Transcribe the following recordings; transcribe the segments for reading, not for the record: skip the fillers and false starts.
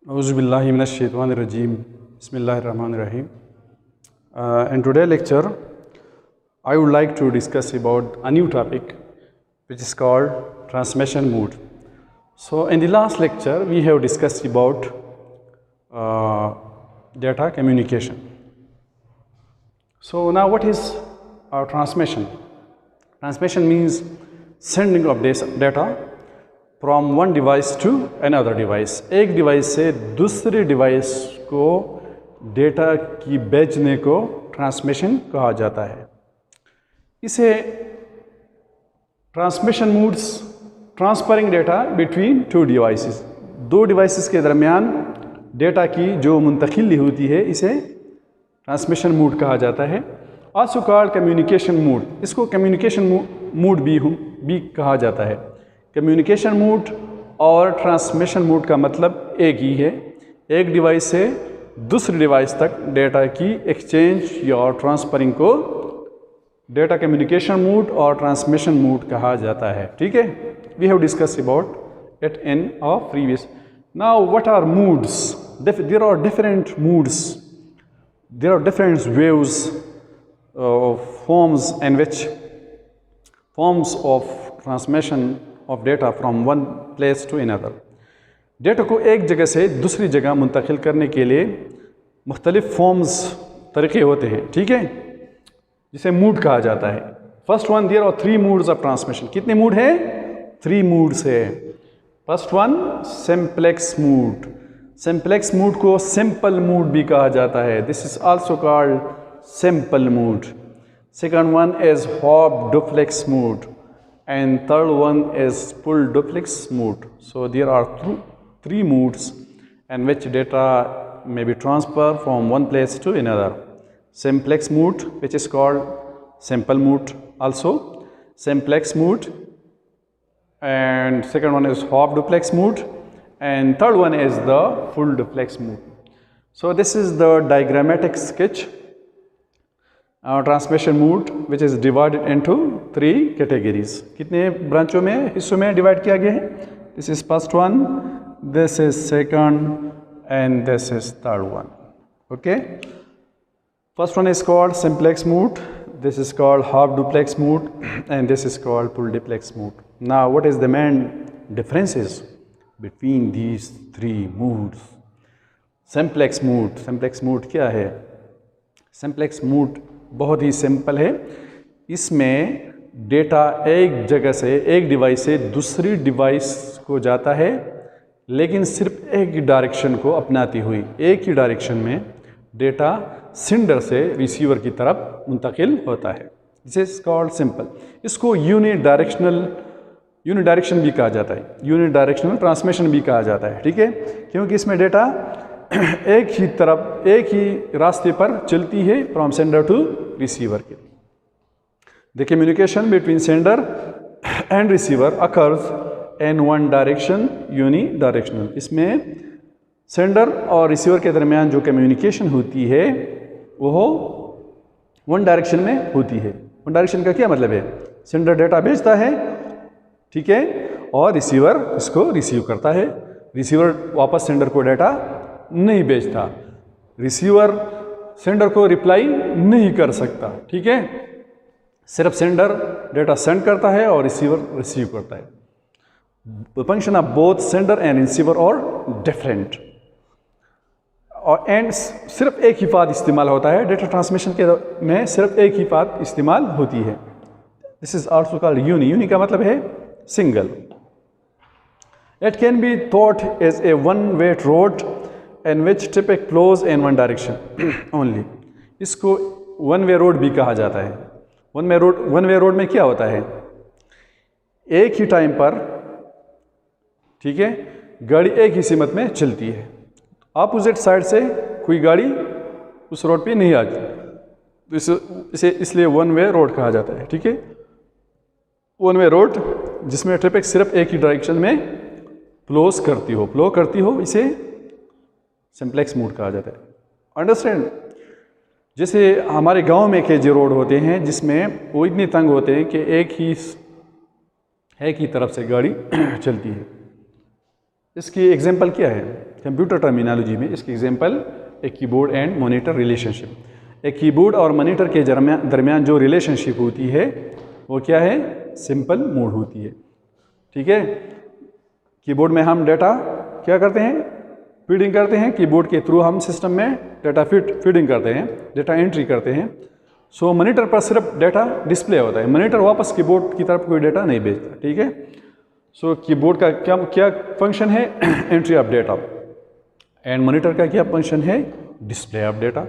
Auzubillahi minash-shaytanir-rajim. Bismillahir-rahmanir-rahim. In today's lecture, I would like to discuss about a new topic which is called transmission mode. So in the last lecture, we have discussed about data communication. So now what is our transmission? Transmission means sending of data from one device to another device, एक device से दूसरी device को data की भेजने को transmission कहा जाता है। इसे transmission modes transferring data between two devices, दो डिवाइसेस के दरमियान डेटा की जो मुंतकिली होती है इसे ट्रांसमिशन मोड कहा जाता है। आल्सो कॉल्ड कम्युनिकेशन मोड, इसको कम्युनिकेशन मोड भी कहा जाता है। कम्युनिकेशन मोड और ट्रांसमिशन मोड का मतलब एक ही है, एक डिवाइस से दूसरी डिवाइस तक डेटा की एक्सचेंज या ट्रांसफरिंग को डेटा कम्युनिकेशन मोड और ट्रांसमिशन मोड कहा जाता है। ठीक है, we have discuss about it in our previous. Now what are moods? There are different moods, there are different waves forms in which forms of transmission of data from one place to another. Data को एक जगह से दूसरी जगह मुंतकिल करने के लिए मुख्तलिफ फॉर्म्स तरीके होते हैं। ठीक है, जिसे मूड कहा जाता है। First one, there are 3 moods of transmission. कितने मूड है? 3 moods है। First one simplex mood, simplex mood को सिंपल मूड भी कहा जाता है, this is also called simple mood. Second one is half duplex mood and third one is full duplex mode. So there are 3 moods in which data may be transferred from one place to another. Simplex mode, which is called simple mode also, simplex mode, and second one is hop duplex mode, and third one is the full duplex mode. So this is the diagrammatic sketch transmission mode which is divided into 3 categories. कितने ब्रांचों में, हिस्सों में divide किया गया है? This is first one, this is second and this is third one. Okay, first one is called simplex mode, this is called half duplex mode and this is called full duplex mode. Now what is the main differences between these 3 moods? Simplex mode, simplex mode क्या है? Simplex mode बहुत ही simple है। इसमें data एक जगह से, एक device से दूसरी डिवाइस को जाता है, लेकिन सिर्फ एक डायरेक्शन को अपनाती हुई, एक ही डायरेक्शन में डेटा सेंडर से रिसीवर की तरफ मुंतकिल होता है। This is called simple. इसको यूनिडायरेक्शन भी कहा जाता है, यूनिडायरेक्शनल ट्रांसमिशन भी कहा जाता है। ठीक है, क्योंकि इसमें डेटा एक ही तरफ, एक ही रास्ते पर चलती है फ्रॉम सेंडर टू रिसीवर के। The communication between sender and receiver occurs in one direction, unidirectional. इसमें सेंडर और रिसीवर के दरमियान जो कम्युनिकेशन होती है वो वन डायरेक्शन में होती है। वन डायरेक्शन का क्या मतलब है? सेंडर डेटा भेजता है, ठीक है, और रिसीवर इसको रिसीव करता है। रिसीवर वापस सेंडर को डेटा नहीं भेजता, रिसीवर सेंडर को रिप्लाई नहीं कर सकता। ठीक है, सिर्फ सेंडर डेटा सेंड करता है और रिसीवर रिसीव करता है। The function of both sender and receiver और डिफरेंट, और एंड सिर्फ एक ही बात इस्तेमाल होता है डेटा ट्रांसमिशन के में, सिर्फ एक ही बात इस्तेमाल होती है। This is also called uni. Uni का मतलब है single. It can be thought as a one way road in which traffic flows in one direction only. इसको वन वे रोड भी कहा जाता है। वन वे रोड में क्या होता है? एक ही टाइम पर, ठीक है, गाड़ी एक ही सीमत में चलती है, अपोजिट साइड से कोई गाड़ी उस रोड पे नहीं आती, तो इसे इसलिए वन वे रोड कहा जाता है। ठीक है, वन वे रोड जिसमें ट्रैफिक सिर्फ एक ही डायरेक्शन में फ्लो करती हो, इसे सिंप्लेक्स मोड कहा जाता है। अंडरस्टैंड? जैसे हमारे गांव में के जो रोड होते हैं जिसमें वो इतने तंग होते हैं कि एक ही तरफ से गाड़ी चलती है। इसकी एग्जाम्पल क्या है? कंप्यूटर टर्मिनोलॉजी में इसकी एग्जांपल एक कीबोर्ड एंड मॉनिटर रिलेशनशिप। एक कीबोर्ड और मॉनिटर के दरमियान जो रिलेशनशिप होती है वो क्या है, सिंपल मोड होती है। ठीक है, कीबोर्ड में हम डेटा क्या करते हैं, फीडिंग करते हैं, कीबोर्ड के थ्रू हम सिस्टम में डेटा फीडिंग करते हैं, डेटा एंट्री करते हैं। सो मॉनिटर पर सिर्फ डेटा डिस्प्ले होता है, मॉनिटर वापस कीबोर्ड की तरफ कोई डेटा नहीं भेजता। ठीक है, सो कीबोर्ड का क्या फंक्शन है, entry of data, and monitor का क्या फंक्शन है, डिस्प्ले ऑफ डेटा।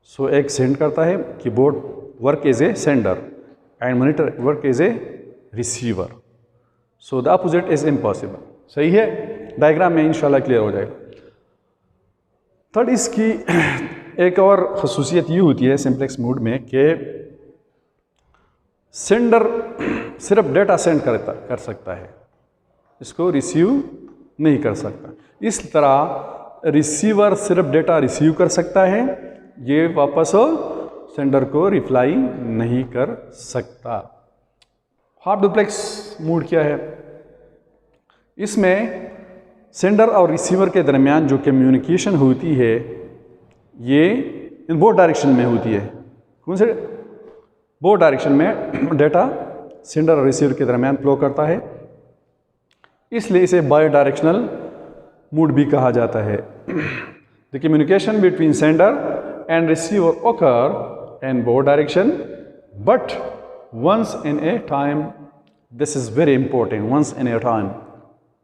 सो एक सेंड करता है, keyboard work as a sender and monitor work as a receiver. So the opposite is impossible. सही है, डायग्राम में इंशाल्लाह क्लियर हो जाएगा। थर्ड, इसकी एक और खसूसियत ये होती है सिंप्लेक्स मोड में कि सेंडर सिर्फ डेटा सेंड कर सकता है, इसको रिसीव नहीं कर सकता। इस तरह रिसीवर सिर्फ डेटा रिसीव कर सकता है, ये वापस सेंडर को रिप्लाई नहीं कर सकता। हाफ डुप्लेक्स मोड क्या है, इसमें सेंडर और रिसीवर के दरमियान जो कम्युनिकेशन होती है ये इन बोथ डायरेक्शन में होती है। कौन से बोथ डायरेक्शन में डेटा सेंडर और रिसीवर के दरमियान फ्लो करता है, इसलिए इसे बाई डायरेक्शनल मोड भी कहा जाता है। The communication between sender and receiver occur in both direction but once in a time, this is very important, once in a time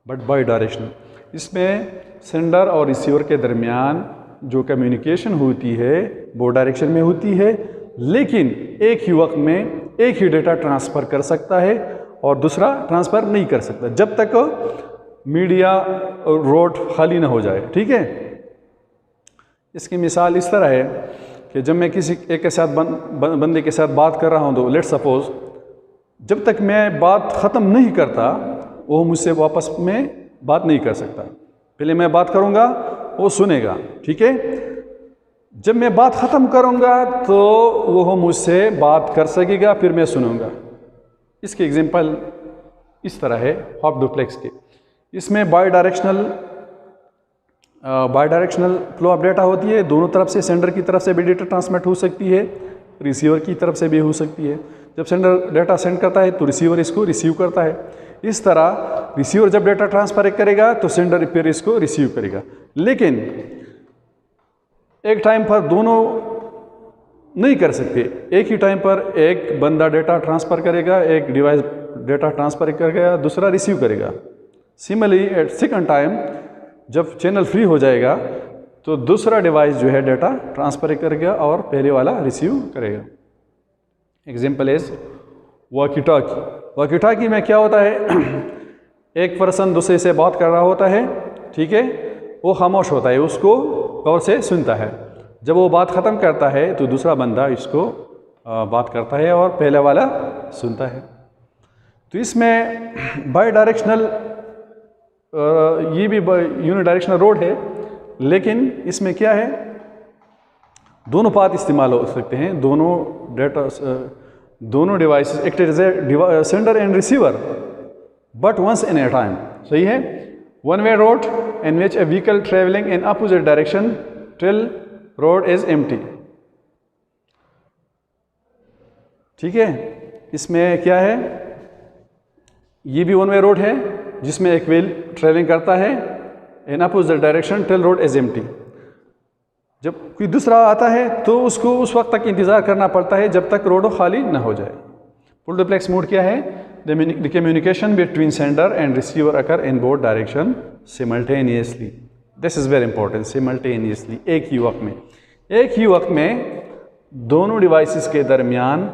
but bi-directional। इसमें सेंडर और रिसीवर के दरमियान जो कम्युनिकेशन होती है वो डायरेक्शन में होती है, लेकिन एक ही वक्त में एक ही डेटा ट्रांसफ़र कर सकता है और दूसरा ट्रांसफ़र नहीं कर सकता जब तक मीडिया रोड खाली ना हो जाए। ठीक है, इसकी मिसाल इस तरह है कि जब मैं किसी एक के साथ बंदे के साथ बात कर रहा हूँ तो लेट्स सपोज जब तक मैं बात ख़त्म नहीं करता वो मुझसे वापस में बात नहीं कर सकता। पहले मैं बात करूँगा, वो सुनेगा। ठीक है, जब मैं बात ख़त्म करूँगा तो वो मुझसे बात कर सकेगा, फिर मैं सुनूँगा। इसकी एग्जांपल इस तरह है हाफ डुप्लेक्स के। इसमें by directional flow of data होती है, दोनों तरफ से, सेंडर की तरफ से भी डेटा ट्रांसमिट हो सकती है, रिसीवर की तरफ से भी हो सकती है। जब सेंडर डेटा सेंड करता है तो रिसीवर इसको रिसीव करता है। इस तरह रिसीवर जब डेटा ट्रांसफर करेगा तो सेंडर फिर इसको रिसीव करेगा। लेकिन एक टाइम पर दोनों नहीं कर सकते। एक ही टाइम पर एक बंदा डेटा ट्रांसफ़र करेगा, एक डिवाइस डेटा ट्रांसफ़र करेगा, दूसरा रिसीव करेगा। सिमिलरली एट सेकंड टाइम जब चैनल फ्री हो जाएगा तो दूसरा डिवाइस जो है डेटा ट्रांसफ़र करेगा और पहले वाला रिसीव करेगा। Example is walkie talkie. Walkie talkie में क्या होता है, एक पर्सन दूसरे से बात कर रहा होता है, ठीक है, वो खामोश होता है, उसको गौर से सुनता है। जब वो बात ख़त्म करता है तो दूसरा बंदा इसको बात करता है और पहले वाला सुनता है। तो इसमें बाई डायरेक्शनल ये भी यूनि डायरेक्शनल रोड है, लेकिन इसमें क्या है, दोनों पाथ इस्तेमाल हो सकते हैं, दोनों devices act as a sender and receiver but once in a time. सही है, one way road in which a vehicle travelling in opposite direction till road is empty. ठीक है, इसमें क्या है, ये भी वन वे रोड है जिसमें एक व्हील ट्रेवलिंग करता है इन opposite direction till road is empty. जब कोई दूसरा आता है तो उसको उस वक्त तक इंतज़ार करना पड़ता है जब तक रोड खाली ना हो जाए। फुल डुप्लेक्स मोड क्या है, the communication between sender and receiver occur in both direction simultaneously. This is very important, simultaneously, एक ही वक्त में दोनों डिवाइसेस के दरमियान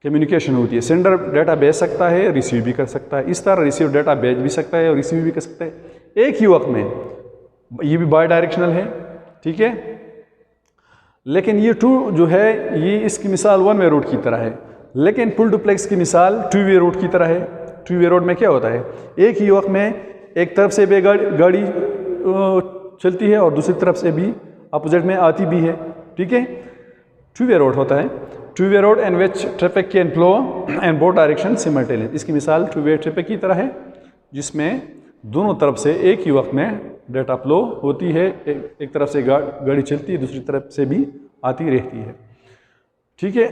कम्युनिकेशन होती है। सेंडर डेटा भेज सकता है, रिसीव भी कर सकता है, इस तरह रिसीवर डेटा भेज भी सकता है और रिसीव भी कर सकता है एक ही वक्त में। ये भी बाई डायरेक्शनल है, ठीक है, लेकिन ये टू जो है ये इसकी मिसाल वन वे रोड की तरह है, लेकिन फुल डुप्लेक्स की मिसाल टू वे रोड की तरह है। टू वे रोड में क्या होता है, एक ही वक्त में एक तरफ से भी गाड़ी चलती है और दूसरी तरफ से भी अपोजिट में आती भी है। ठीक है, टू वे रोड होता है, two way road in which traffic can flow in both direction simultaneously. इसकी मिसाल टू वे ट्रैफिक की तरह है जिसमें दोनों तरफ से एक ही वक्त में डेटा फ्लो होती है, एक तरफ से गाड़ी चलती है, दूसरी तरफ से भी आती रहती है। ठीक है।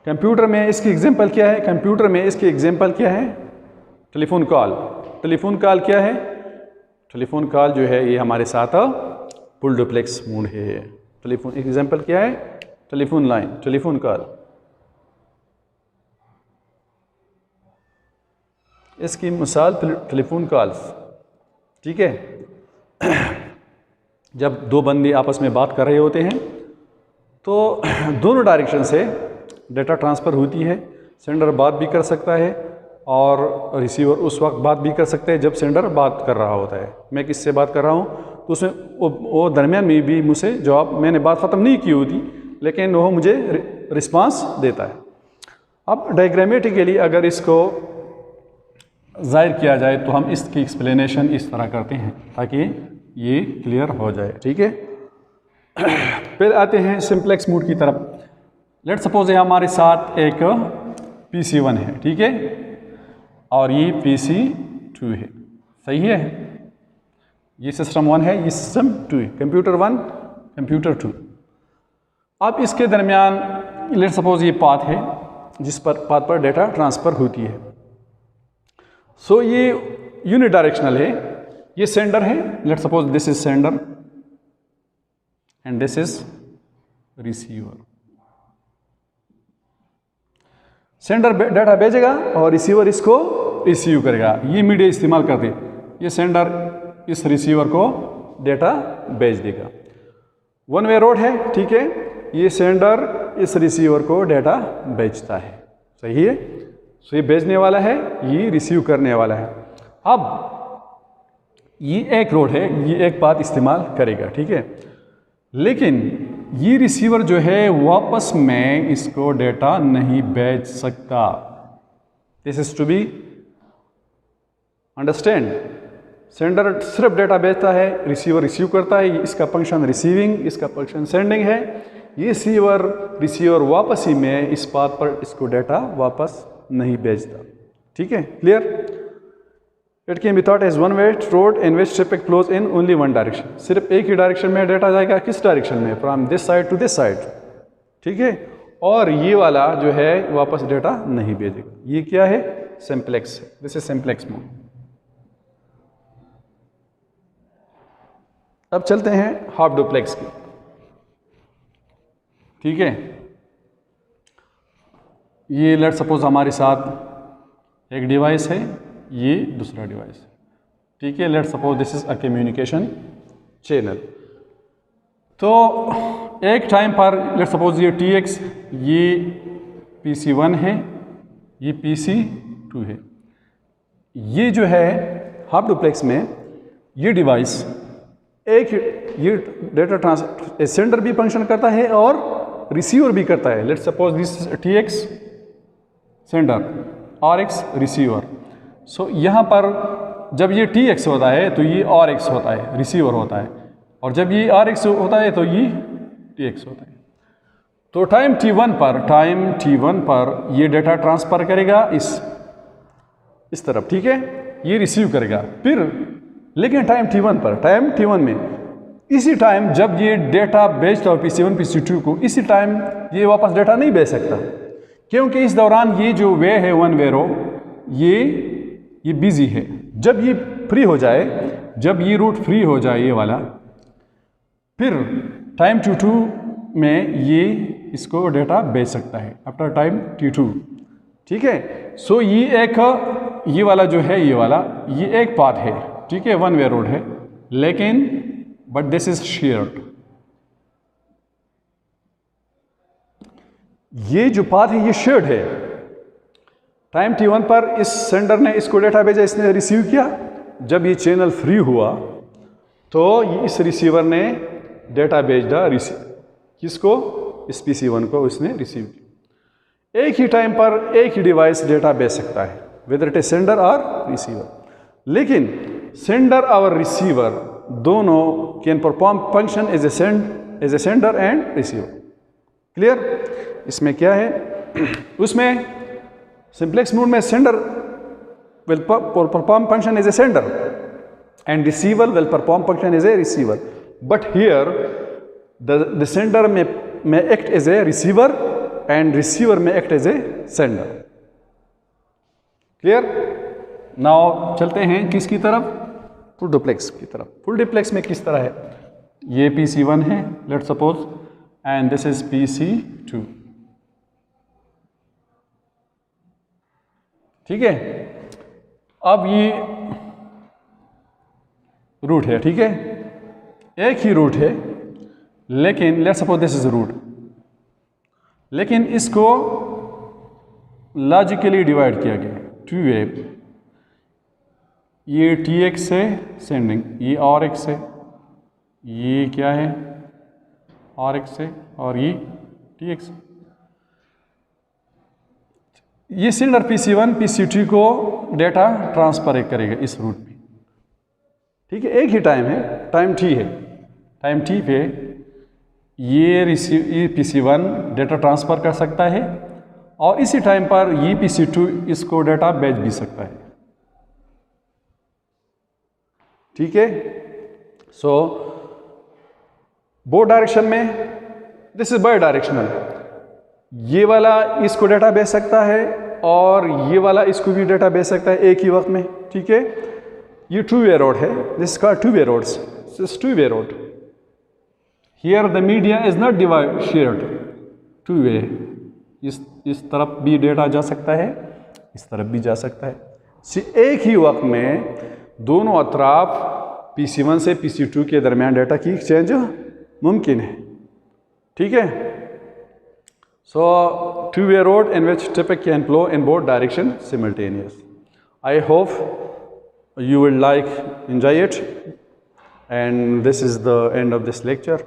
कंप्यूटर में इसकी एग्जांपल क्या है? कंप्यूटर में इसकी एग्जांपल क्या है? Telephone call. टेलीफोन कॉल क्या है? टेलीफोन कॉल जो है ये हमारे साथ फुल डुप्लेक्स मोड है। टेलीफोन एग्जांपल क्या है? Telephone line, telephone call. इसकी मिसाल टेलीफोन कॉल्स। ठीक है। जब दो बंदे आपस में बात कर रहे होते हैं तो दोनों डायरेक्शन से डेटा ट्रांसफ़र होती है। सेंडर बात भी कर सकता है और रिसीवर उस वक्त बात भी कर सकते हैं जब सेंडर बात कर रहा होता है। मैं किससे बात कर रहा हूँ तो उसमें वो दरमियान में भी मुझसे जवाब, मैंने बात ख़त्म नहीं की होती लेकिन वो मुझे रिस्पांस देता है। अब डायग्रामेटिकली अगर इसको ज़ाहिर किया जाए तो हम इसकी एक्सप्लेनेशन इस तरह करते हैं ताकि ये क्लियर हो जाए। ठीक है। फिर आते हैं सिंप्लेक्स मोड की तरफ। लेट सपोज हमारे साथ एक PC1 है। ठीक है। और ये PC2 है। सही है। ये सिस्टम 1 है, ये सिस्टम 2 है। Computer 1, computer 2। अब इसके दरमियान लेट सपोज ये पाथ है जिस पर पाथ पर डेटा ट्रांसफ़र होती है। सो ये यूनिट डायरेक्शनल है। ये सेंडर है। Let suppose this is sender and this is receiver. Sender data भेजेगा और रिसीवर इसको रिसीव करेगा। ये मीडिया इस्तेमाल करते, ये सेंडर इस रिसीवर को डेटा भेज देगा। वन वे रोड है। ठीक है। ये सेंडर इस रिसीवर को डेटा भेजता है। सही है। सो ये भेजने वाला है, ये रिसीव करने वाला है। अब ये एक रोड है, ये एक बात इस्तेमाल करेगा। ठीक है। लेकिन ये रिसीवर जो है वापस में इसको डेटा नहीं भेज सकता। This is to be understand. Sender सिर्फ डेटा भेजता है, रिसीवर रिसीव करता है। इसका फंक्शन रिसीविंग, इसका फंक्शन सेंडिंग है। ये रिसीवर वापस ही में इस बात पर इसको डेटा वापस नहीं भेजता। ठीक है। Clear? It can be thought as one way road in which traffic flows in only one direction. सिर्फ एक ही डायरेक्शन में डेटा जाएगा। किस डायरेक्शन में? From this side to this side. ठीक है। और ये वाला जो है वापस डेटा नहीं भेजेगा। ये क्या है? सिंप्लेक्स है। This is simplex mode. अब चलते हैं हाफ डुप्लेक्स की। ठीक है। ये लेट सपोज हमारे साथ एक डिवाइस है, ये दूसरा डिवाइस है। ठीक है। Let suppose this is a communication channel. तो एक टाइम पर लेट सपोज ये TX, ये PC1 है, ये PC2 है। ये जो है हाफ डुप्लेक्स में ये डिवाइस एक ये डेटा सेंडर भी फंक्शन करता है और रिसीवर भी करता है। Let suppose this TX sender, RX receiver. So यहाँ पर जब ये TX होता है तो ये RX होता है, रिसीवर होता है। और जब ये RX होता है तो ये TX होता है। तो टाइम T1 पर ये डेटा ट्रांसफ़र करेगा इस तरफ। ठीक है। ये रिसीव करेगा। फिर लेकिन टाइम T1 में इसी टाइम जब ये डेटा भेजता हो PC1 PC2 को, इसी टाइम ये वापस डेटा नहीं भेज सकता क्योंकि इस दौरान ये जो वे है वन वे रो ये बिजी है। जब ये फ्री हो जाए, जब ये रूट फ्री हो जाए ये वाला, फिर टाइम T2 में ये इसको डेटा भेज सकता है आफ्टर टाइम T2। ठीक है। सो ये वाला जो है ये एक पाथ है। ठीक है। वन वे रोड है लेकिन बट दिस इज शेयर्ड। ये जो पाथ है ये शेयर्ड है। टाइम T1 पर इस सेंडर ने इसको डेटा भेजा, इसने रिसीव किया। जब ये चैनल फ्री हुआ तो इस रिसीवर ने डेटा भेजा किसको? इस PC1 को इसने रिसीव किया। एक ही टाइम पर एक ही डिवाइस डेटा भेज सकता है, वेदर इट इज सेंडर और रिसीवर। लेकिन सेंडर और रिसीवर दोनों can perform function as a sender and receiver. Clear? इसमें क्या है? उसमें सिंप्लेक्स मोड में sender will perform function as a sender and receiver will perform function as a receiver. But here the sender may act as a receiver and receiver may act as a sender. Clear? Now चलते हैं किसकी तरफ? Full duplex की तरफ. Full duplex में किस तरह है? ये PC1 है, let's suppose, and this is PC2. ठीक है. अब ये रूट है, ठीक है, एक ही रूट है, लेकिन let's suppose this is route, लेकिन इसको लॉजिकली डिवाइड किया गया 2a. ये TX से सेंडिंग, ये RX से, ये क्या है RX से, और ये TX. ये सेंडर PC1 PC2 को डेटा ट्रांसफर करेगा इस रूट में. ठीक है, एक ही टाइम है, टाइम T है. टाइम T पे ये PC1 डेटा ट्रांसफ़र कर सकता है और इसी टाइम पर ये PC2 इसको डेटा भेज भी सकता है. ठीक है. सो बोथ डायरेक्शन में दिस इज बाई डायरेक्शनल. ये वाला इसको डेटा भेज सकता है और ये वाला इसको भी डेटा भेज सकता है एक ही वक्त में. ठीक है. ये two-way road है. दिस का two-way roads. This is two-way road. Here the media is not shared. Two-way. इस तरफ भी डेटा जा सकता है, इस तरफ भी जा सकता है. एक ही वक्त में दोनों अतराफ PC1 से PC2 के दरमियान डेटा की एक्सचेंज मुमकिन है. ठीक है. So two-way road in which traffic can flow in both directions simultaneous. I hope you will enjoy it, and this is the end of this lecture.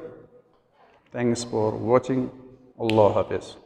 Thanks for watching. Allah Hafiz.